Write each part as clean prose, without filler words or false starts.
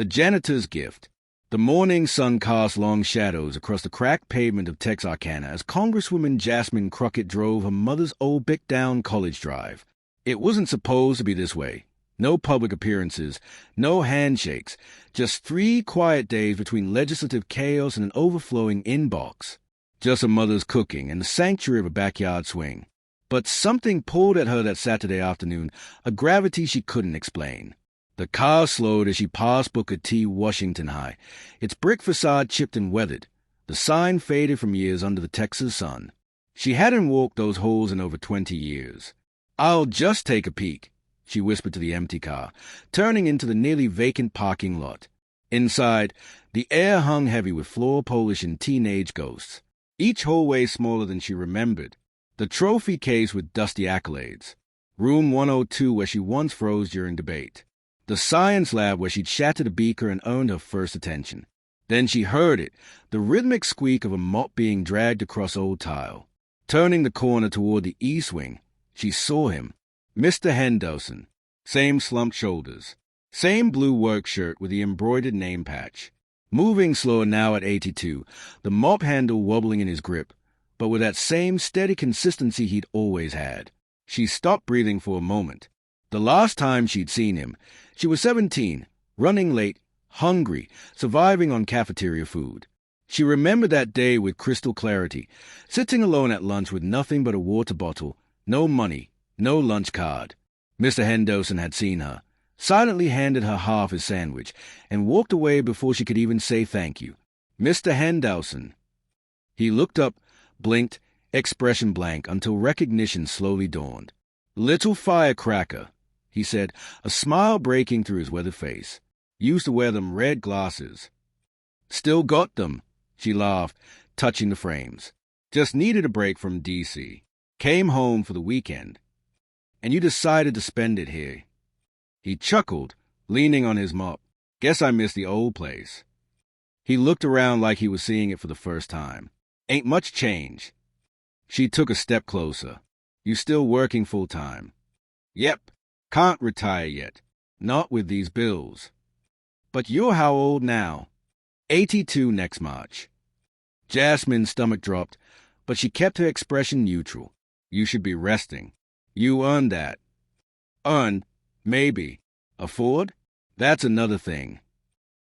The Janitor's Gift. The morning sun cast long shadows across the cracked pavement of Texarkana as Congresswoman Jasmine Crockett drove her mother's old brick-down college drive. It wasn't supposed to be this way. No public appearances, no handshakes, just 3 quiet days between legislative chaos and an overflowing inbox. Just her mother's cooking and the sanctuary of a backyard swing. But something pulled at her that Saturday afternoon, a gravity she couldn't explain. The car slowed as she passed Booker T. Washington High, its brick facade chipped and weathered. The sign faded from years under the Texas sun. She hadn't walked those halls in over 20 years. "I'll just take a peek," she whispered to the empty car, turning into the nearly vacant parking lot. Inside, the air hung heavy with floor polish and teenage ghosts, each hallway smaller than she remembered. The trophy case with dusty accolades. Room 102 where she once froze during debate. The science lab where she'd shattered a beaker and earned her first attention. Then she heard it, the rhythmic squeak of a mop being dragged across old tile. Turning the corner toward the east wing, she saw him, Mr. Henderson. Same slumped shoulders. Same blue work shirt with the embroidered name patch. Moving slower now at 82, the mop handle wobbling in his grip, but with that same steady consistency he'd always had. She stopped breathing for a moment. The last time she'd seen him, she was 17, running late, hungry, surviving on cafeteria food. She remembered that day with crystal clarity, sitting alone at lunch with nothing but a water bottle, no money, no lunch card. Mr. Henderson had seen her, silently handed her half his sandwich, and walked away before she could even say thank you. Mr. Henderson. He looked up, blinked, expression blank, until recognition slowly dawned. "Little firecracker," he said, a smile breaking through his weathered face. "Used to wear them red glasses." "Still got them," she laughed, touching the frames. "Just needed a break from D.C. Came home for the weekend. And you decided to spend it here." He chuckled, leaning on his mop. "Guess I miss the old place." He looked around like he was seeing it for the first time. "Ain't much change." She took a step closer. "You still working full-time?" "Yep. Can't retire yet. Not with these bills." "But you're how old now?" 82 next March. Jasmine's stomach dropped, but she kept her expression neutral. "You should be resting. You earned that." "Earned? Maybe. Afford? That's another thing."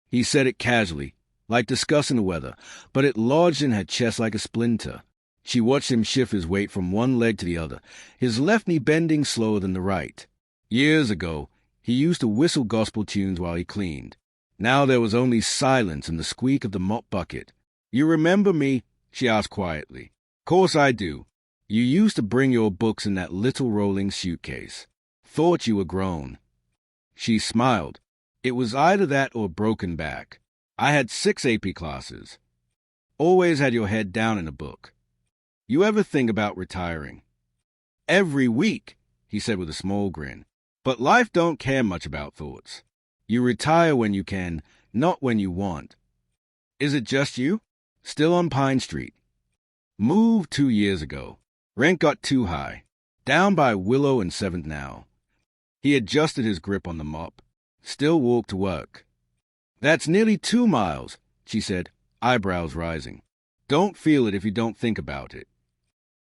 He said it casually, like discussing the weather, but it lodged in her chest like a splinter. She watched him shift his weight from one leg to the other, his left knee bending slower than the right. Years ago, he used to whistle gospel tunes while he cleaned. Now there was only silence and the squeak of the mop bucket. "You remember me?" she asked quietly. "Course I do. You used to bring your books in that little rolling suitcase. Thought you were grown." She smiled. "It was either that or broken back. I had 6 AP classes. Always had your head down in a book. You ever think about retiring?" "Every week," he said with a small grin. "But life don't care much about thoughts. You retire when you can, not when you want." "Is it just you?" "Still on Pine Street. Moved 2 years ago. Rent got too high. Down by Willow and 7th now." He adjusted his grip on the mop. "Still walk to work." "That's nearly 2 miles," she said, eyebrows rising. "Don't feel it if you don't think about it."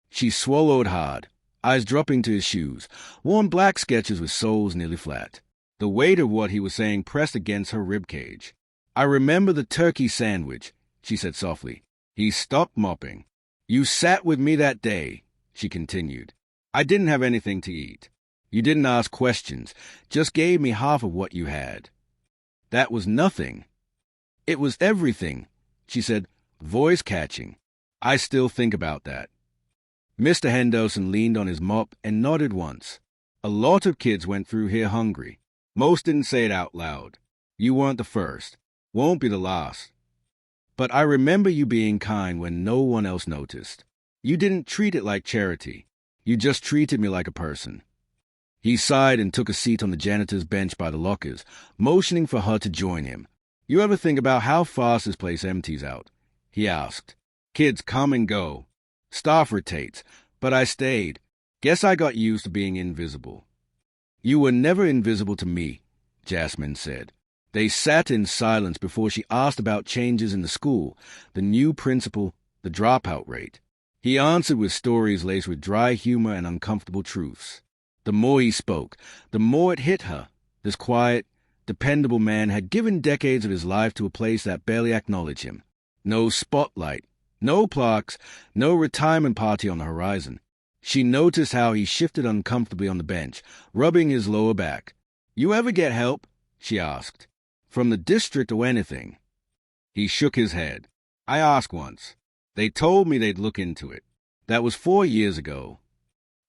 She swallowed hard, eyes dropping to his shoes, worn black Skechers with soles nearly flat. The weight of what he was saying pressed against her ribcage. "I remember the turkey sandwich," she said softly. He stopped mopping. "You sat with me that day," she continued. "I didn't have anything to eat. You didn't ask questions, just gave me half of what you had." "That was nothing." "It was everything," she said, voice catching. "I still think about that." Mr. Henderson leaned on his mop and nodded once. "A lot of kids went through here hungry. Most didn't say it out loud. You weren't the first. Won't be the last. But I remember you being kind when no one else noticed. You didn't treat it like charity. You just treated me like a person." He sighed and took a seat on the janitor's bench by the lockers, motioning for her to join him. "You ever think about how fast this place empties out?" he asked. "Kids come and go. Staff rotates, but I stayed. Guess I got used to being invisible." "You were never invisible to me," Jasmine said. They sat in silence before she asked about changes in the school, the new principal, the dropout rate. He answered with stories laced with dry humor and uncomfortable truths. The more he spoke, the more it hit her. This quiet, dependable man had given decades of his life to a place that barely acknowledged him. No spotlight, no plaques, no retirement party on the horizon. She noticed how he shifted uncomfortably on the bench, rubbing his lower back. "You ever get help?" she asked. "From the district or anything?" He shook his head. "I asked once. They told me they'd look into it. That was 4 years ago."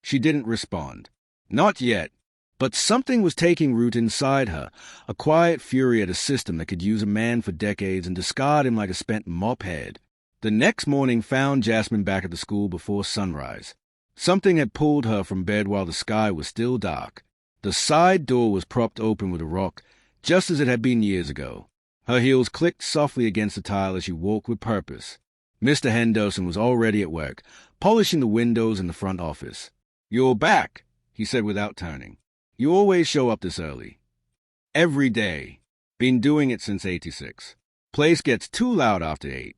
She didn't respond. Not yet. But something was taking root inside her, a quiet fury at a system that could use a man for decades and discard him like a spent mop head. The next morning found Jasmine back at the school before sunrise. Something had pulled her from bed while the sky was still dark. The side door was propped open with a rock, just as it had been years ago. Her heels clicked softly against the tile as she walked with purpose. Mr. Henderson was already at work, polishing the windows in the front office. "You're back," he said without turning. "You always show up this early." "Every day. Been doing it since '86. Place gets too loud after 8.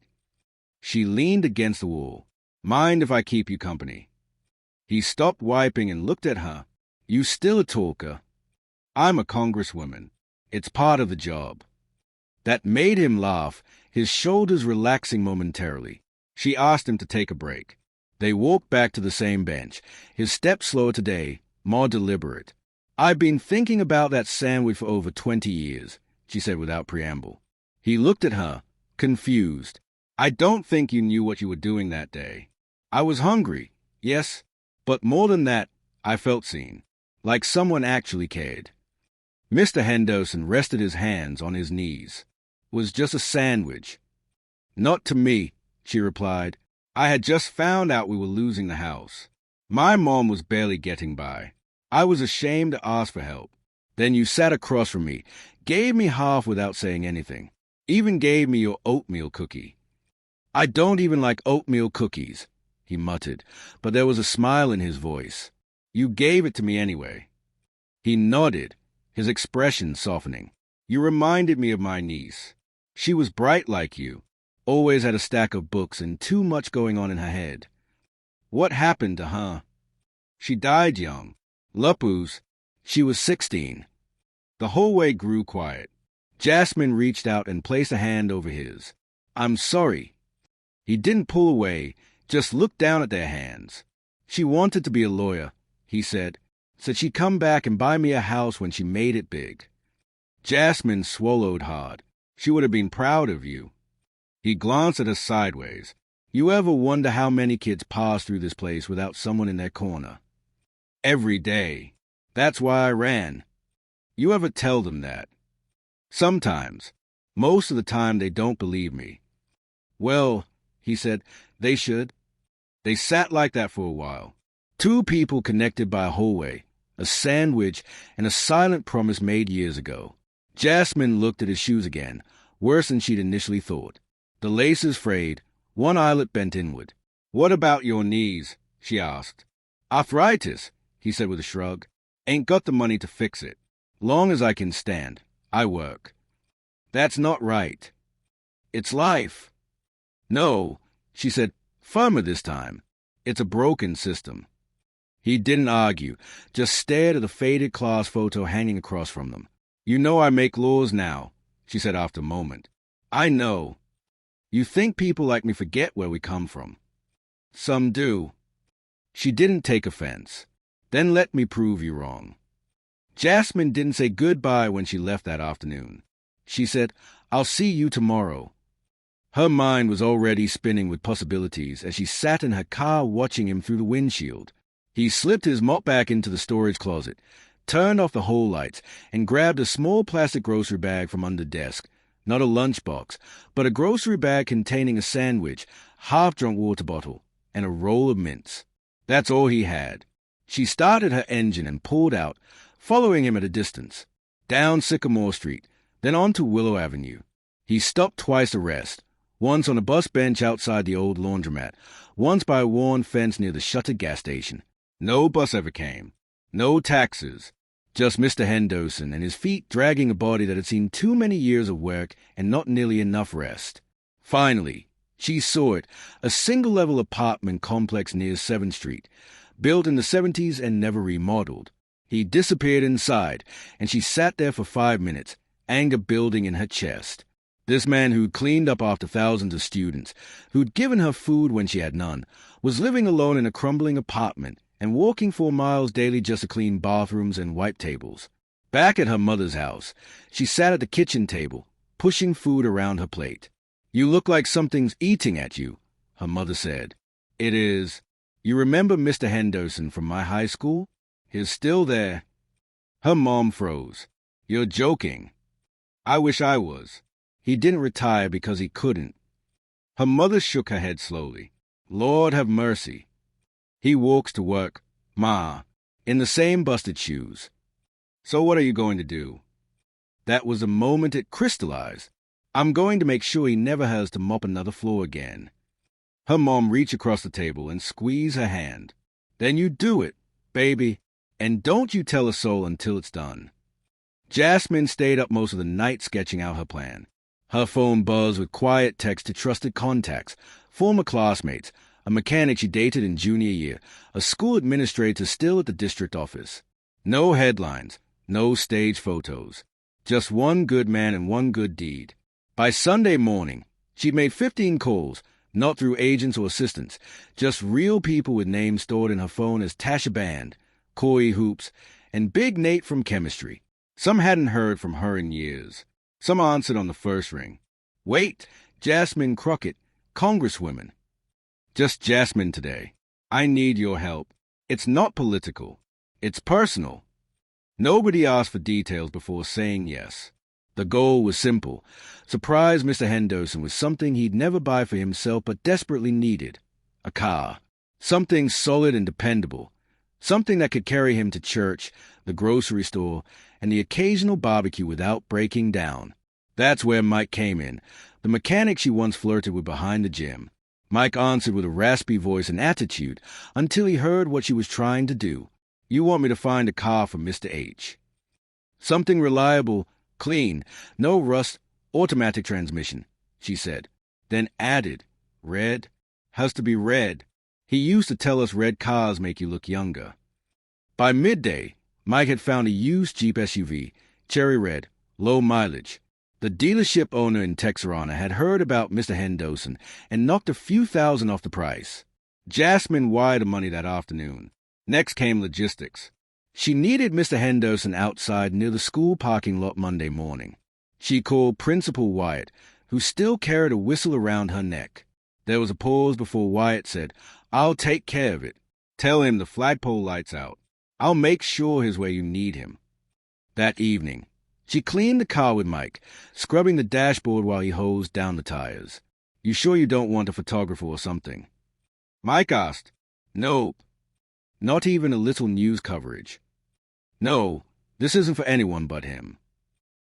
She leaned against the wall. "Mind if I keep you company?" He stopped wiping and looked at her. "You still a talker?" "I'm a congresswoman. It's part of the job." That made him laugh, his shoulders relaxing momentarily. She asked him to take a break. They walked back to the same bench, his step slower today, more deliberate. "I've been thinking about that sandwich for over 20 years, she said without preamble. He looked at her, confused. "I don't think you knew what you were doing that day. I was hungry, yes, but more than that, I felt seen, like someone actually cared." Mr. Henderson rested his hands on his knees. "Was just a sandwich." "Not to me," she replied. "I had just found out we were losing the house. My mom was barely getting by. I was ashamed to ask for help. Then you sat across from me, gave me half without saying anything, even gave me your oatmeal cookie." "I don't even like oatmeal cookies," he muttered, but there was a smile in his voice. "You gave it to me anyway." He nodded, his expression softening. "You reminded me of my niece. She was bright like you, always had a stack of books and too much going on in her head." "What happened to her?" "She died young. Lupus. She was 16. The hallway grew quiet. Jasmine reached out and placed a hand over his. "I'm sorry." He didn't pull away, just looked down at their hands. "She wanted to be a lawyer," he said she'd come back and buy me a house when she made it big. Jasmine swallowed hard. "She would have been proud of you." He glanced at her sideways. "You ever wonder how many kids pass through this place without someone in their corner?" "Every day. That's why I ran." "You ever tell them that?" "Sometimes. Most of the time they don't believe me." "Well," he said, "they should." They sat like that for a while. Two people connected by a hallway, a sandwich, and a silent promise made years ago. Jasmine looked at his shoes again, worse than she'd initially thought. The laces frayed, one eyelet bent inward. "What about your knees?" she asked. "Arthritis," he said with a shrug. "Ain't got the money to fix it. Long as I can stand, I work." "That's not right." "It's life." "No," she said, firmer this time. "It's a broken system." He didn't argue, just stared at the faded class photo hanging across from them. "You know I make laws now," she said after a moment. "I know. You think people like me forget where we come from." "Some do." She didn't take offense. "Then let me prove you wrong." Jasmine didn't say goodbye when she left that afternoon. She said, "I'll see you tomorrow." Her mind was already spinning with possibilities as she sat in her car watching him through the windshield. He slipped his mop back into the storage closet, turned off the hall lights, and grabbed a small plastic grocery bag from under the desk. Not a lunchbox, but a grocery bag containing a sandwich, half-drunk water bottle, and a roll of mints. That's all he had. She started her engine and pulled out, following him at a distance, down Sycamore Street, then onto Willow Avenue. He stopped twice to rest, once on a bus bench outside the old laundromat, once by a worn fence near the shuttered gas station. No bus ever came. No taxis. Just Mr. Henderson and his feet dragging a body that had seen too many years of work and not nearly enough rest. Finally, she saw it, a single-level apartment complex near 7th Street, built in the 70s and never remodeled. He disappeared inside, and she sat there for 5 minutes, anger building in her chest. This man who'd cleaned up after thousands of students, who'd given her food when she had none, was living alone in a crumbling apartment and walking 4 miles daily just to clean bathrooms and wipe tables. Back at her mother's house, she sat at the kitchen table, pushing food around her plate. "You look like something's eating at you," her mother said. "It is. You remember Mr. Henderson from my high school? He's still there." Her mom froze. "You're joking." "I wish I was. He didn't retire because he couldn't." Her mother shook her head slowly. "Lord have mercy. He walks to work, Ma, in the same busted shoes. So what are you going to do?" That was the moment it crystallized. "I'm going to make sure he never has to mop another floor again." Her mom reached across the table and squeezed her hand. "Then you do it, baby, and don't you tell a soul until it's done." Jasmine stayed up most of the night sketching out her plan. Her phone buzzed with quiet texts to trusted contacts, former classmates, a mechanic she dated in junior year, a school administrator still at the district office. No headlines, no stage photos. Just one good man and one good deed. By Sunday morning, she'd made 15 calls, not through agents or assistants, just real people with names stored in her phone as Tasha Band, Corey Hoops, and Big Nate from chemistry. Some hadn't heard from her in years. Some answered on the first ring. "Wait, Jasmine Crockett, Congresswoman." "Just Jasmine today. I need your help. It's not political. It's personal." Nobody asked for details before saying yes. The goal was simple. Surprise Mr. Henderson with something he'd never buy for himself but desperately needed. A car. Something solid and dependable. Something that could carry him to church, the grocery store, and the occasional barbecue without breaking down. That's where Mike came in, the mechanic she once flirted with behind the gym. Mike answered with a raspy voice and attitude until he heard what she was trying to do. "You want me to find a car for Mr. H. Something reliable, clean, no rust, automatic transmission," she said. Then added, "Red? Has to be red. He used to tell us red cars make you look younger." By midday, Mike had found a used Jeep SUV, cherry red, low mileage. The dealership owner in Texarkana had heard about Mr. Henderson and knocked a few thousand off the price. Jasmine wired the money that afternoon. Next came logistics. She needed Mr. Henderson outside near the school parking lot Monday morning. She called Principal Wyatt, who still carried a whistle around her neck. There was a pause before Wyatt said, "I'll take care of it. Tell him the flagpole light's out. I'll make sure he's where you need him." That evening, she cleaned the car with Mike, scrubbing the dashboard while he hosed down the tires. "You sure you don't want a photographer or something?" Mike asked. "Nope. Not even a little news coverage." "No, this isn't for anyone but him."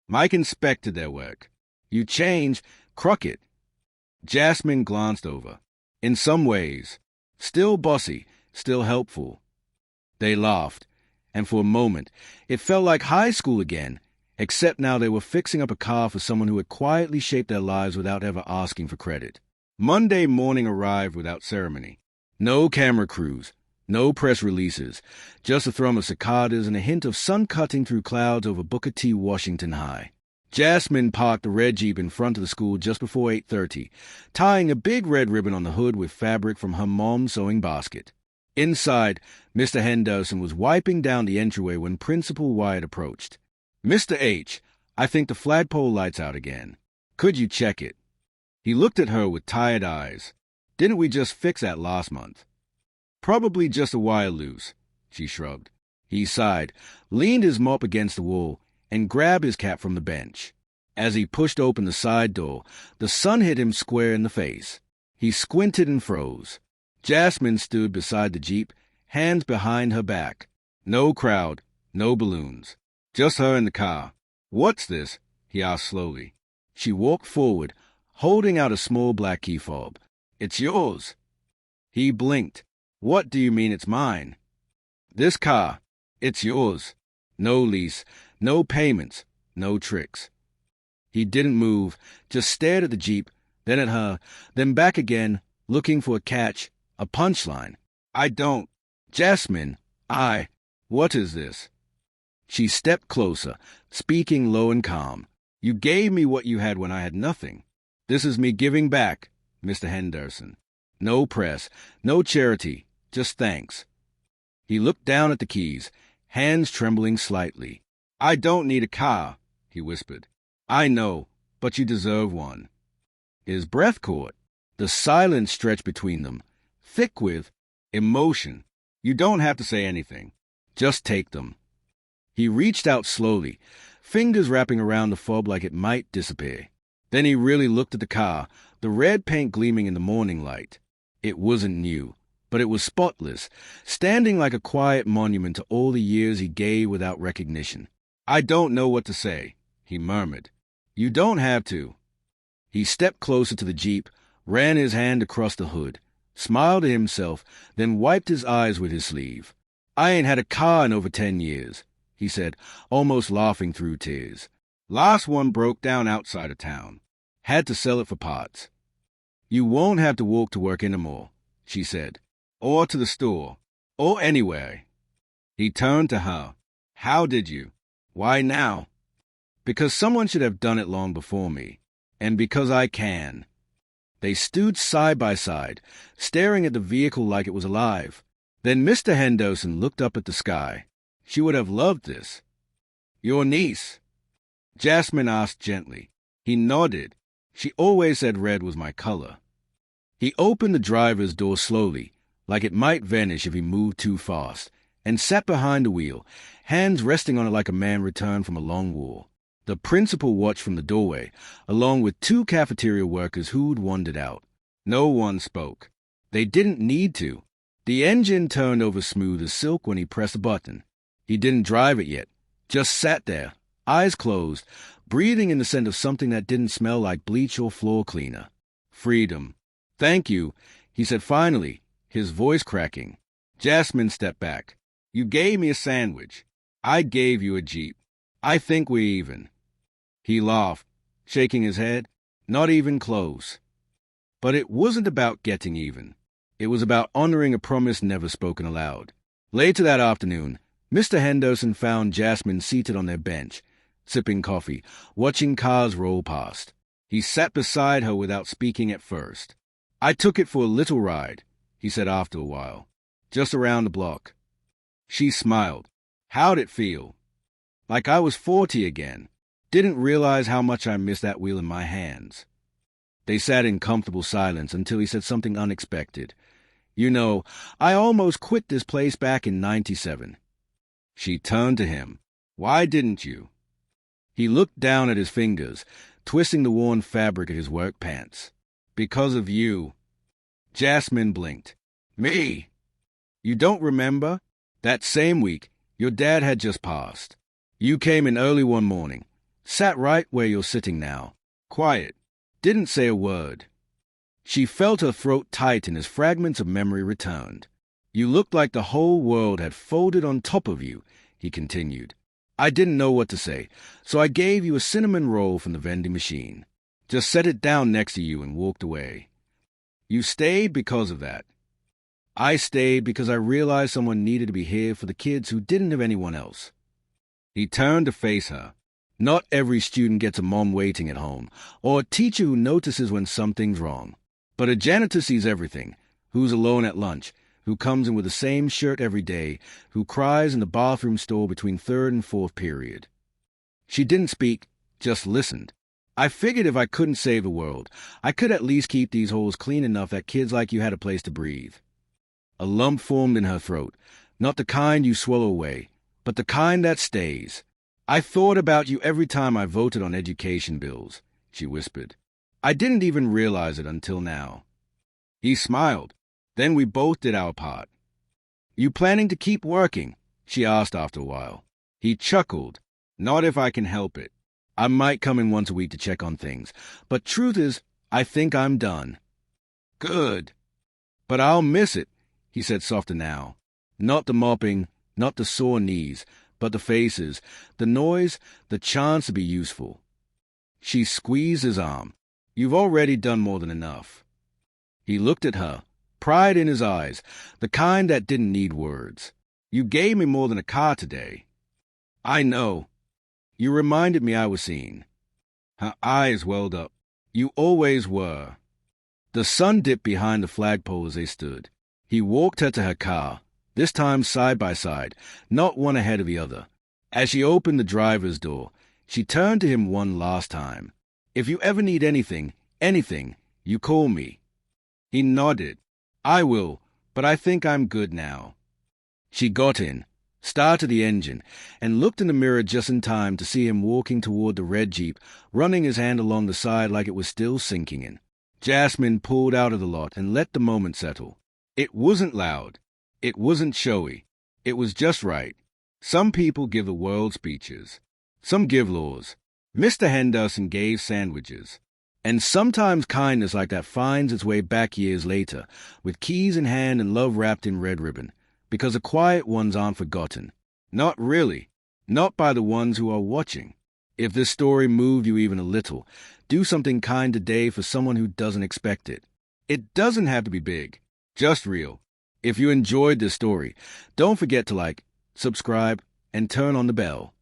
Mike inspected their work. "You change, Crockett." Jasmine glanced over. "In some ways. Still bossy, still helpful." They laughed, and for a moment, it felt like high school again, except now they were fixing up a car for someone who had quietly shaped their lives without ever asking for credit. Monday morning arrived without ceremony. No camera crews, no press releases, just a thrum of cicadas and a hint of sun cutting through clouds over Booker T. Washington High. Jasmine parked the red Jeep in front of the school just before 8:30, tying a big red ribbon on the hood with fabric from her mom's sewing basket. Inside, Mr. Henderson was wiping down the entryway when Principal Wyatt approached. "Mr. H, I think the flagpole light's out again. Could you check it?" He looked at her with tired eyes. "Didn't we just fix that last month?" "Probably just a wire loose," she shrugged. He sighed, leaned his mop against the wall, and grabbed his cap from the bench. As he pushed open the side door, the sun hit him square in the face. He squinted and froze. Jasmine stood beside the Jeep, hands behind her back. No crowd, no balloons. Just her in the car. "What's this?" he asked slowly. She walked forward, holding out a small black key fob. "It's yours." He blinked. "What do you mean it's mine?" "This car. It's yours. No lease, no payments, no tricks. He didn't move, just stared at the Jeep, then at her, then back again, looking for a catch, a punchline. I don't. Jasmine, what is this? She stepped closer, speaking low and calm. You gave me what you had when I had nothing. This is me giving back, Mr. Henderson. No press, no charity, just thanks. He looked down at the keys, hands trembling slightly. I don't need a car, he whispered. I know, but you deserve one. His breath caught. The silence stretched between them, thick with emotion. You don't have to say anything. Just take them. He reached out slowly, fingers wrapping around the fob like it might disappear. Then he really looked at the car, the red paint gleaming in the morning light. It wasn't new, but it was spotless, standing like a quiet monument to all the years he gave without recognition. I don't know what to say, he murmured. You don't have to. He stepped closer to the Jeep, ran his hand across the hood, smiled at himself, then wiped his eyes with his sleeve. I ain't had a car in over 10 years, he said, almost laughing through tears. Last one broke down outside of town. Had to sell it for parts. You won't have to walk to work anymore, she said, or to the store, or anywhere. He turned to her. How did you? Why now? Because someone should have done it long before me, and because I can. They stood side by side, staring at the vehicle like it was alive. Then Mr. Henderson looked up at the sky. She would have loved this. Your niece? Jasmine asked gently. He nodded. She always said red was my color. He opened the driver's door slowly, like it might vanish if he moved too fast, and sat behind the wheel, hands resting on it like a man returned from a long war. The principal watched from the doorway, along with 2 cafeteria workers who'd wandered out. No one spoke. They didn't need to. The engine turned over smooth as silk when he pressed a button. He didn't drive it yet, just sat there, eyes closed, breathing in the scent of something that didn't smell like bleach or floor cleaner. Freedom. Thank you, he said finally, his voice cracking. Jasmine stepped back. You gave me a sandwich. I gave you a Jeep. I think we're even. He laughed, shaking his head. Not even close. But it wasn't about getting even. It was about honoring a promise never spoken aloud. Later that afternoon, Mr. Henderson found Jasmine seated on their bench, sipping coffee, watching cars roll past. He sat beside her without speaking at first. I took it for a little ride, he said after a while. Just around the block. She smiled. How'd it feel? Like I was 40 again. Didn't realize how much I missed that wheel in my hands. They sat in comfortable silence until he said something unexpected. You know, I almost quit this place back in 97. She turned to him. Why didn't you? He looked down at his fingers, twisting the worn fabric of his work pants. Because of you. Jasmine blinked. Me? You don't remember? That same week, your dad had just passed. You came in early one morning, sat right where you're sitting now, quiet, didn't say a word. She felt her throat tighten as fragments of memory returned. You looked like the whole world had folded on top of you, he continued. I didn't know what to say, so I gave you a cinnamon roll from the vending machine. Just set it down next to you and walked away. You stayed because of that. I stayed because I realized someone needed to be here for the kids who didn't have anyone else. He turned to face her. Not every student gets a mom waiting at home, or a teacher who notices when something's wrong. But a janitor sees everything, who's alone at lunch, who comes in with the same shirt every day, who cries in the bathroom stall between third and fourth period. She didn't speak, just listened. I figured if I couldn't save the world, I could at least keep these holes clean enough that kids like you had a place to breathe. A lump formed in her throat, not the kind you swallow away, but the kind that stays. I thought about you every time I voted on education bills, she whispered. I didn't even realize it until now. He smiled. Then we both did our part. You planning to keep working? She asked after a while. He chuckled. Not if I can help it. I might come in once a week to check on things, but truth is, I think I'm done. Good. But I'll miss it, he said softer now. Not the mopping, not the sore knees, but the faces, the noise, the chance to be useful. She squeezed his arm. You've already done more than enough. He looked at her, pride in his eyes, the kind that didn't need words. You gave me more than a car today. I know. You reminded me I was seen. Her eyes welled up. You always were. The sun dipped behind the flagpole as they stood. He walked her to her car, this time side by side, not one ahead of the other. As she opened the driver's door, she turned to him one last time. If you ever need anything, you call me. He nodded. I will, but I think I'm good now. She got in, started the engine, and looked in the mirror just in time to see him walking toward the red Jeep, running his hand along the side like it was still sinking in. Jasmine pulled out of the lot and let the moment settle. It wasn't loud. It wasn't showy. It was just right. Some people give the world speeches. Some give laws. Mr. Henderson gave sandwiches. And sometimes kindness like that finds its way back years later, with keys in hand and love wrapped in red ribbon, because the quiet ones aren't forgotten. Not really. Not by the ones who are watching. If this story moved you even a little, do something kind today for someone who doesn't expect it. It doesn't have to be big, just real. If you enjoyed this story, don't forget to like, subscribe, and turn on the bell.